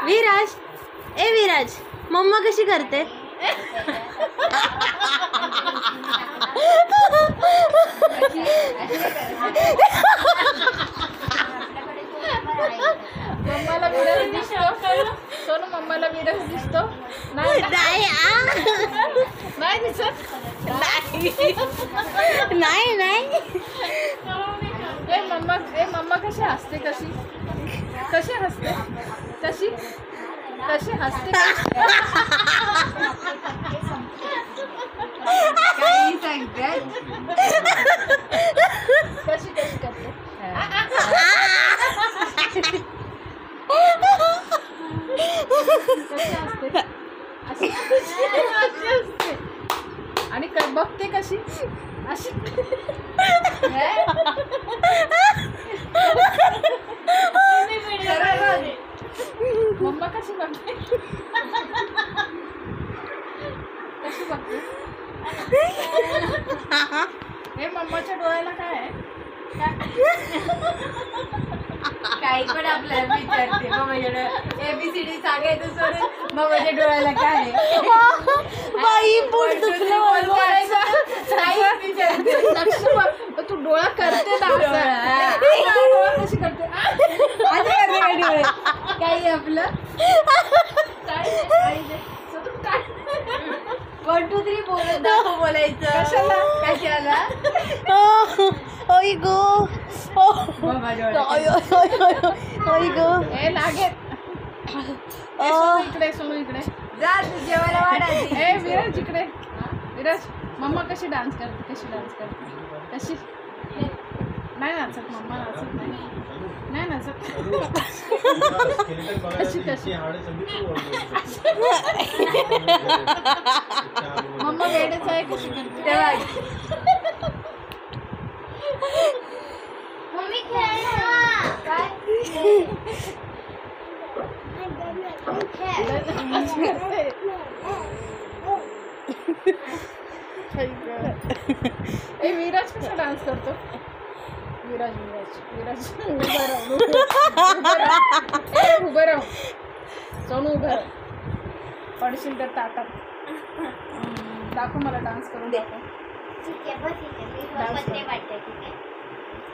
विराज, ए Viraj, mamma कशी करते? मम्माला विराज दिसतो. सोनू मम्माला विराज दिसतो. नाही नाही दिसत. नाही नाही. ए मम्मा कशी हसते? कशी हसते? कशी हसते? काही सांगते. कशी करते? कशी असते? आणि बघते कशी अशी. मम्मा कशी बघते? हे मम्माच्या डोळ्याला काय आहे? काही पण आपल्याला विचारते. ABCD सांगायचं सोडून मम्माच्या डोळ्याला काय आहे? बाई पोट दुखलं बोलायचं. तू डोळा करते ना. डोळा कशी करते? काही आपलं 1 2 3 बोलत दाखव. बोलायचं कशाला? ओय गो, ओय गो. हे लागेल. सोनू इकडे जा. तू जेवायला वाढायची. ए विराज इकडे. विराज, मम्मा कशी डान्स करते? कशी नाही नाचत. मम्मा नाचत नाही नाचत. कशी मम्मा वेडच आहे. कशी करते? मम्मी काय ए विराज कसा डान्स करतो? विराज उभं राहू. सोनू उभं राहू. पडशील तर ताटात. दाखव मला डान्स करून दाखव.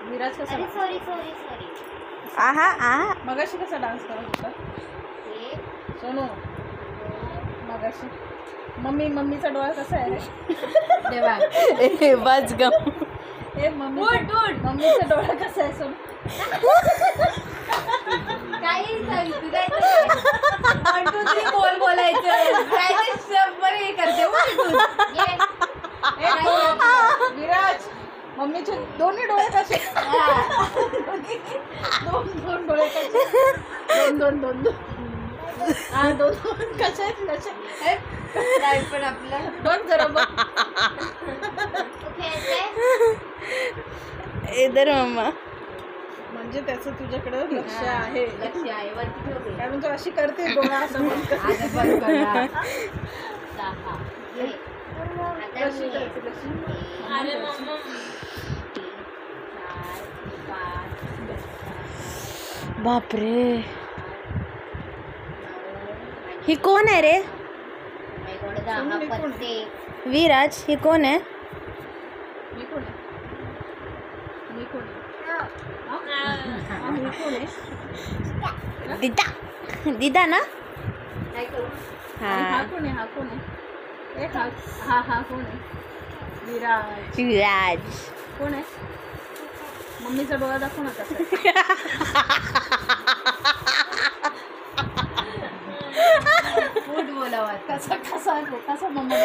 विराज कसा? मगाशी कसा डान्स करत होता सोनू? मगाशी मम्मीचा डोळा कसा आहे रे? बस गम. ए मम्मीचा डोळा कसा आहे सोनू? काही बोलायचं. हे करते. विराज, मम्मीचे दोन्ही डोळे कसे? दोन डोळे कसे? दोन कसे पण आपलं बघ जरा बघ. इधर मम्मा. म्हणजे त्याचं तुझ्याकडे लक्ष आहे. काय म्हणजे अशी करते डोळा असं बापरे. ही कोण आहे रे? विराज, ही कोण आहे? मी कोण आहे? दिदा ना? हा कोण आहे? हा कोण आहे? विराज कोण आहे? मम्मीचा डोळा दाखव ना कसा. बोलावा कसा मम्मी.